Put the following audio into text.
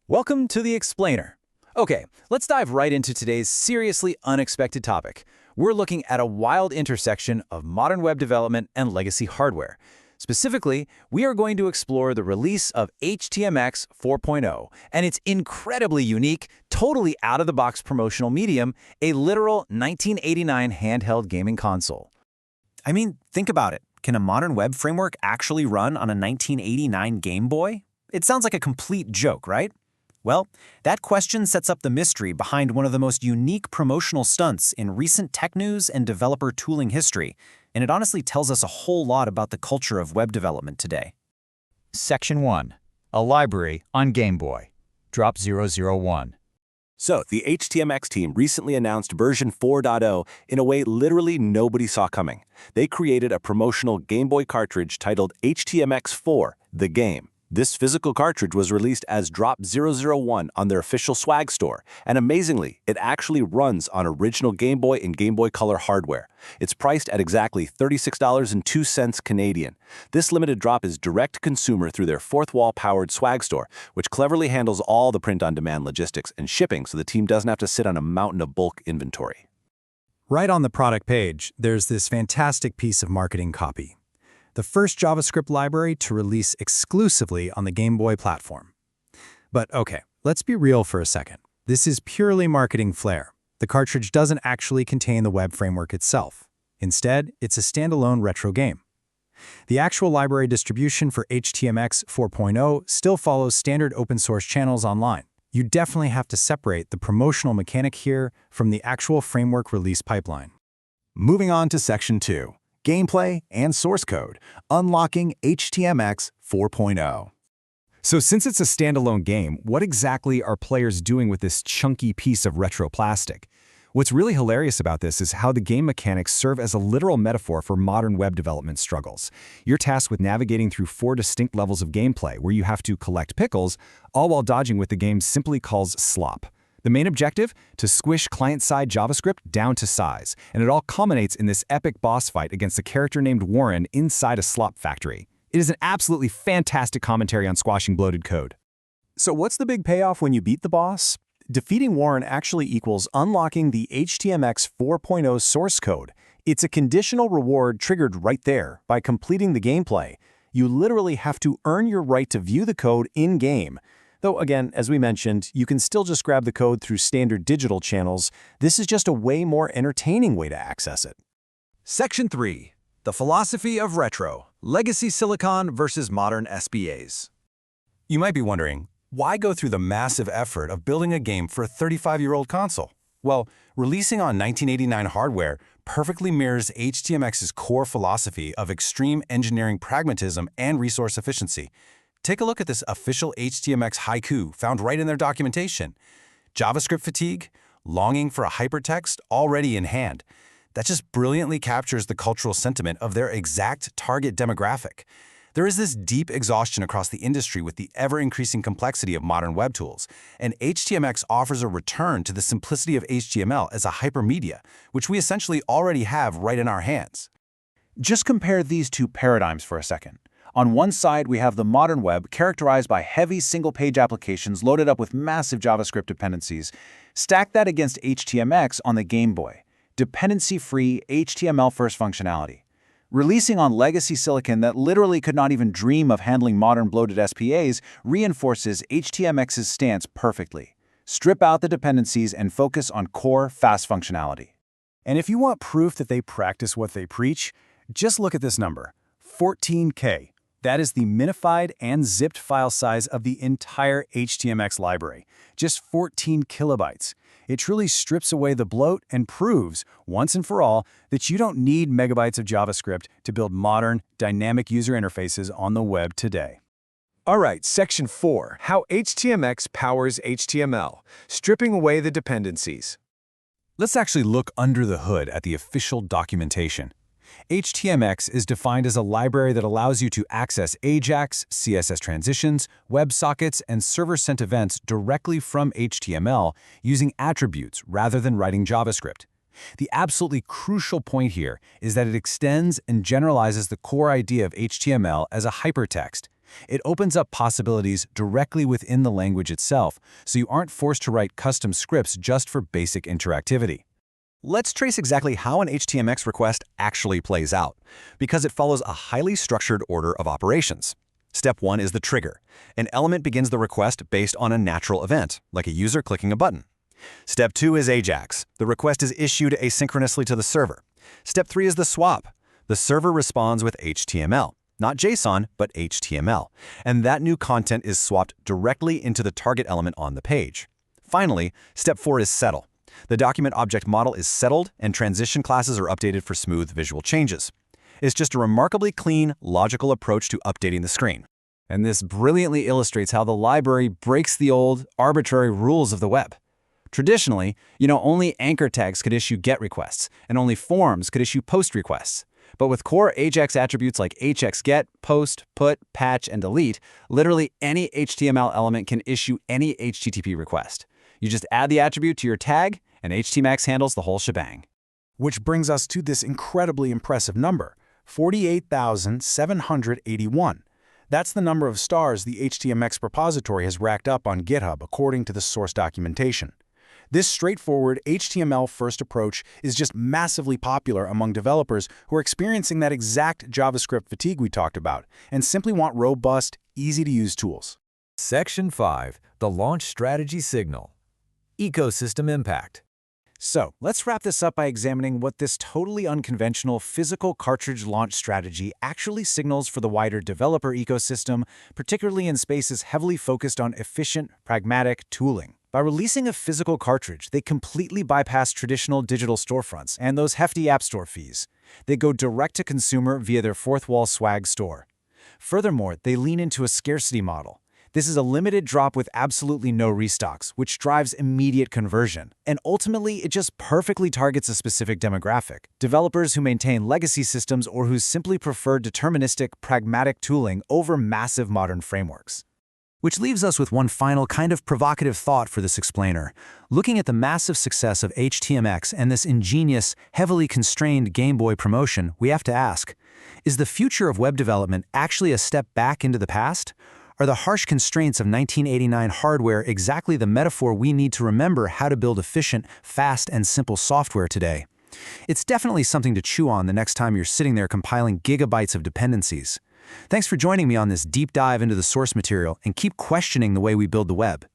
Welcome to the Explainer. Okay, let's dive right into today's seriously unexpected topic. We're looking at a wild intersection of modern web development and legacy hardware. Specifically, we are going to explore the release of Htmx 4.0 and its incredibly unique, totally out-of-the-box promotional medium, a literal 1989 handheld gaming console. I mean, think about it. Can a modern web framework actually run on a 1989 Game Boy? It sounds like a complete joke, right? Well, that question sets up the mystery behind one of the most unique promotional stunts in recent tech news and developer tooling history, and it honestly tells us a whole lot about the culture of web development today. Section 1. A library on Game Boy. Drop 001. So, the Htmx team recently announced version 4.0 in a way literally nobody saw coming. They created a promotional Game Boy cartridge titled Htmx 4, The Game. This physical cartridge was released as Drop 001 on their official swag store, and amazingly, it actually runs on original Game Boy and Game Boy Color hardware. It's priced at exactly $36.02 Canadian. This limited drop is direct-to-consumer through their fourth-wall-powered swag store, which cleverly handles all the print-on-demand logistics and shipping so the team doesn't have to sit on a mountain of bulk inventory. Right on the product page, there's this fantastic piece of marketing copy. The first JavaScript library to release exclusively on the Game Boy platform. But okay, let's be real for a second. This is purely marketing flair. The cartridge doesn't actually contain the web framework itself. Instead, it's a standalone retro game. The actual library distribution for Htmx 4.0 still follows standard open source channels online. You definitely have to separate the promotional mechanic here from the actual framework release pipeline. Moving on to Section 2. Gameplay and source code, unlocking Htmx 4.0. So since it's a standalone game, what exactly are players doing with this chunky piece of retro plastic? What's really hilarious about this is how the game mechanics serve as a literal metaphor for modern web development struggles. You're tasked with navigating through 4 distinct levels of gameplay where you have to collect pickles, all while dodging what the game simply calls slop. The main objective? To squish client-side JavaScript down to size, and it all culminates in this epic boss fight against a character named Warren inside a slop factory. It is an absolutely fantastic commentary on squashing bloated code. So what's the big payoff when you beat the boss? Defeating Warren actually equals unlocking the Htmx 4.0 source code. It's a conditional reward triggered right there by completing the gameplay. You literally have to earn your right to view the code in-game. Though again, as we mentioned, you can still just grab the code through standard digital channels. This is just a way more entertaining way to access it. Section 3. The philosophy of retro. Legacy silicon versus modern SBAs. You might be wondering, why go through the massive effort of building a game for a 35-year-old console? Well, releasing on 1989 hardware perfectly mirrors HTMX's core philosophy of extreme engineering pragmatism and resource efficiency. Take a look at this official HTMX haiku found right in their documentation. JavaScript fatigue, longing for a hypertext already in hand. That just brilliantly captures the cultural sentiment of their exact target demographic. There is this deep exhaustion across the industry with the ever-increasing complexity of modern web tools, and HTMX offers a return to the simplicity of HTML as a hypermedia, which we essentially already have right in our hands. Just compare these two paradigms for a second. On one side, we have the modern web characterized by heavy single-page applications loaded up with massive JavaScript dependencies. Stack that against HTMX on the Game Boy. Dependency-free, HTML-first functionality. Releasing on legacy silicon that literally could not even dream of handling modern bloated SPAs reinforces HTMX's stance perfectly. Strip out the dependencies and focus on core, fast functionality. And if you want proof that they practice what they preach, just look at this number, 14K. That is the minified and zipped file size of the entire HTMX library, just 14 kilobytes. It truly strips away the bloat and proves, once and for all, that you don't need megabytes of JavaScript to build modern, dynamic user interfaces on the web today. All right, Section 4. How HTMX powers HTML, stripping away the dependencies. Let's actually look under the hood at the official documentation. HTMX is defined as a library that allows you to access AJAX, CSS transitions, WebSockets, and server-sent events directly from HTML using attributes rather than writing JavaScript. The absolutely crucial point here is that it extends and generalizes the core idea of HTML as a hypertext. It opens up possibilities directly within the language itself, so you aren't forced to write custom scripts just for basic interactivity. Let's trace exactly how an HTMX request actually plays out, because it follows a highly structured order of operations. Step 1 is the trigger. An element begins the request based on a natural event, like a user clicking a button. Step 2 is AJAX. The request is issued asynchronously to the server. Step 3 is the swap. The server responds with HTML. Not JSON, but HTML. And that new content is swapped directly into the target element on the page. Finally, step 4 is settle. The document object model is settled, and transition classes are updated for smooth visual changes. It's just a remarkably clean, logical approach to updating the screen. And this brilliantly illustrates how the library breaks the old, arbitrary rules of the web. Traditionally, only anchor tags could issue GET requests, and only forms could issue POST requests. But with core AJAX attributes like hxGet, POST, PUT, PATCH, and DELETE, literally any HTML element can issue any HTTP request. You just add the attribute to your tag, and HTMX handles the whole shebang. Which brings us to this incredibly impressive number, 48,781. That's the number of stars the HTMX repository has racked up on GitHub according to the source documentation. This straightforward HTML-first approach is just massively popular among developers who are experiencing that exact JavaScript fatigue we talked about and simply want robust, easy-to-use tools. Section 5. The Launch Strategy Signal. Ecosystem Impact. So, let's wrap this up by examining what this totally unconventional physical cartridge launch strategy actually signals for the wider developer ecosystem, particularly in spaces heavily focused on efficient, pragmatic tooling. By releasing a physical cartridge, they completely bypass traditional digital storefronts and those hefty App Store fees. They go direct to consumer via their fourth-wall swag store. Furthermore, they lean into a scarcity model. This is a limited drop with absolutely no restocks, which drives immediate conversion. And ultimately, it just perfectly targets a specific demographic: developers who maintain legacy systems or who simply prefer deterministic, pragmatic tooling over massive modern frameworks. Which leaves us with one final kind of provocative thought for this explainer. Looking at the massive success of HTMX and this ingenious, heavily constrained Game Boy promotion, we have to ask, is the future of web development actually a step back into the past? Are the harsh constraints of 1989 hardware exactly the metaphor we need to remember how to build efficient, fast, and simple software today? It's definitely something to chew on the next time you're sitting there compiling gigabytes of dependencies. Thanks for joining me on this deep dive into the source material, and keep questioning the way we build the web.